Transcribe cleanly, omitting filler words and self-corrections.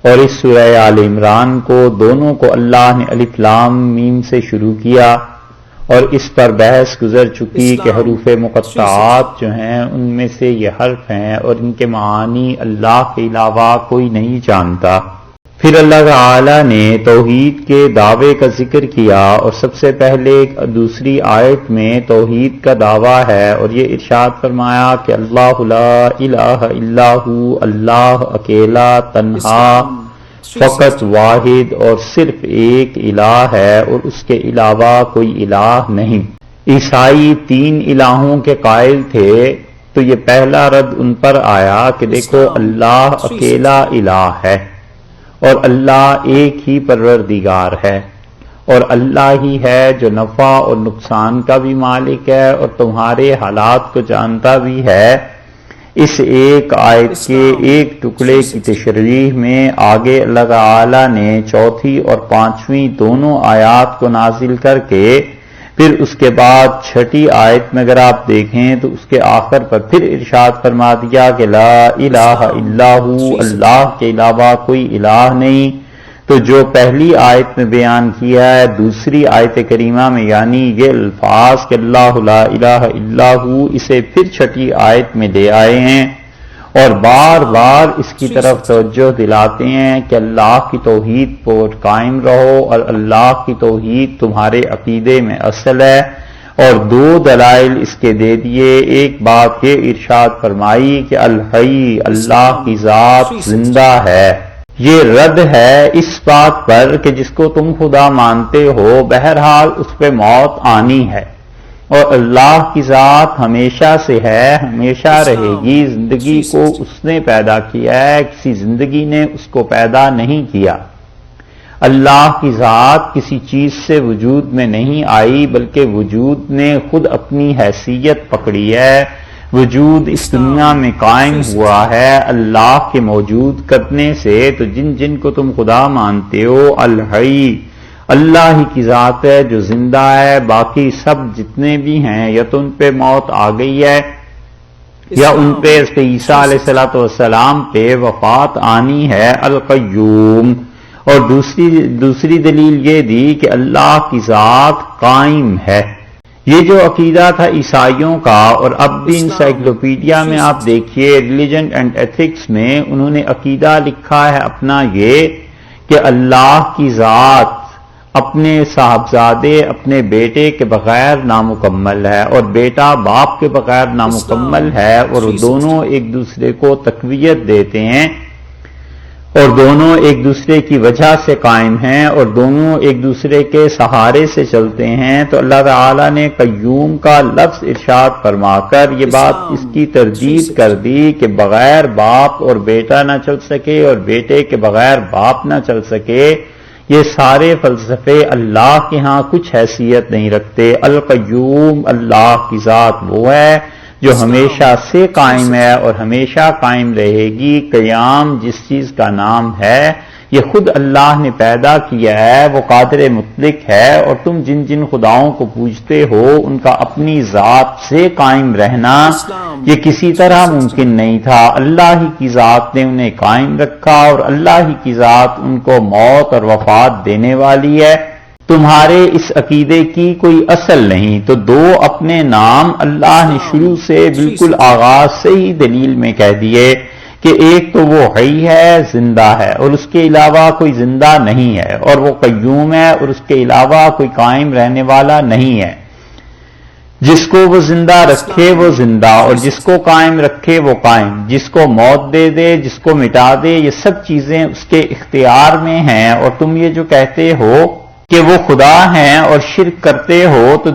اور اس سورہ آل عمران کو دونوں کو اللہ نے الف لام میم سے شروع کیا، اور اس پر بحث گزر چکی کہ حروف مقطعات جو ہیں ان میں سے یہ حرف ہیں اور ان کے معانی اللہ کے علاوہ کوئی نہیں جانتا۔ پھر اللہ تعالی نے توحید کے دعوے کا ذکر کیا، اور سب سے پہلے دوسری آیت میں توحید کا دعویٰ ہے، اور یہ ارشاد فرمایا کہ اللہ لا الہ الا ہو، اللہ اکیلا تنہا فقط واحد اور صرف ایک الہ ہے، اور اس کے علاوہ کوئی الہ نہیں۔ عیسائی 3 الہوں کے قائل تھے، تو یہ پہلا رد ان پر آیا کہ دیکھو اللہ اکیلا الہ ہے، اور اللہ ایک ہی پروردگار ہے، اور اللہ ہی ہے جو نفع اور نقصان کا بھی مالک ہے اور تمہارے حالات کو جانتا بھی ہے۔ اس ایک آیت کے ایک ٹکڑے کی تشریح میں آگے اللہ تعالی نے چوتھی اور پانچویں دونوں آیات کو نازل کر کے پھر اس کے بعد چھٹی آیت میں اگر آپ دیکھیں تو اس کے آخر پر پھر ارشاد فرما دیا کہ لا الہ الا ہو، اللہ کے علاوہ کوئی الہ نہیں۔ تو جو پہلی آیت میں بیان کیا ہے دوسری آیت کریمہ میں، یعنی یہ الفاظ کہ اللہ لا الہ الا ہو، اسے پھر چھٹی آیت میں لے آئے ہیں اور بار بار اس کی طرف توجہ دلاتے ہیں کہ اللہ کی توحید پر قائم رہو، اور اللہ کی توحید تمہارے عقیدے میں اصل ہے، اور 2 دلائل اس کے دے دیے۔ ایک بات یہ ارشاد فرمائی کہ الحی، اللہ کی ذات زندہ ہے۔ یہ رد ہے اس بات پر کہ جس کو تم خدا مانتے ہو بہرحال اس پہ موت آنی ہے، اور اللہ کی ذات ہمیشہ سے ہے، ہمیشہ رہے گی۔ زندگی کو اس نے پیدا کیا ہے، کسی زندگی نے اس کو پیدا نہیں کیا۔ اللہ کی ذات کسی چیز سے وجود میں نہیں آئی، بلکہ وجود نے خود اپنی حیثیت پکڑی ہے۔ وجود اس دنیا میں قائم ہوا ہے اللہ کے موجود کرنے سے۔ تو جن جن کو تم خدا مانتے ہو، الحی، اللہ ہی کی ذات ہے جو زندہ ہے، باقی سب جتنے بھی ہیں یا تو ان پہ موت آ گئی ہے یا ان پہ عیسیٰ علیہ السلام پہ وفات آنی ہے۔ القیوم، اور دوسری دلیل یہ دی کہ اللہ کی ذات قائم ہے۔ یہ جو عقیدہ تھا عیسائیوں کا، اور اب بھی انسائکلوپیڈیا میں آپ دیکھیے ریلیجن اینڈ ایتھکس میں انہوں نے عقیدہ لکھا ہے اپنا یہ کہ اللہ کی ذات اپنے صاحبزادے اپنے بیٹے کے بغیر نامکمل ہے، اور بیٹا باپ کے بغیر نامکمل ہے، اور دونوں ایک دوسرے کو تقویت دیتے ہیں، اور دونوں ایک دوسرے کی وجہ سے قائم ہیں، اور دونوں ایک دوسرے کے سہارے سے چلتے ہیں۔ تو اللہ تعالی نے قیوم کا لفظ ارشاد فرما کر یہ بات اس کی تردید کر دی کہ بغیر باپ اور بیٹا نہ چل سکے اور بیٹے کے بغیر باپ نہ چل سکے، یہ سارے فلسفے اللہ کے ہاں کچھ حیثیت نہیں رکھتے۔ القیوم، اللہ کی ذات وہ ہے جو ہمیشہ سے قائم ہے اور ہمیشہ قائم رہے گی۔ قیام جس چیز کا نام ہے یہ خود اللہ نے پیدا کیا ہے، وہ قادر مطلق ہے، اور تم جن جن خداؤں کو پوجتے ہو ان کا اپنی ذات سے قائم رہنا یہ کسی طرح ممکن نہیں تھا۔ اللہ ہی کی ذات نے انہیں قائم رکھا، اور اللہ ہی کی ذات ان کو موت اور وفات دینے والی ہے۔ تمہارے اس عقیدے کی کوئی اصل نہیں۔ تو 2 اپنے نام اللہ نے شروع سے بالکل آغاز سے ہی دلیل میں کہہ دیے کہ ایک تو وہ حی ہے، زندہ ہے، اور اس کے علاوہ کوئی زندہ نہیں ہے، اور وہ قیوم ہے اور اس کے علاوہ کوئی قائم رہنے والا نہیں ہے۔ جس کو وہ زندہ رکھے وہ زندہ، اور جس کو قائم رکھے وہ قائم، جس کو موت دے دے، جس کو مٹا دے، یہ سب چیزیں اس کے اختیار میں ہیں۔ اور تم یہ جو کہتے ہو کہ وہ خدا ہیں اور شرک کرتے ہو، تو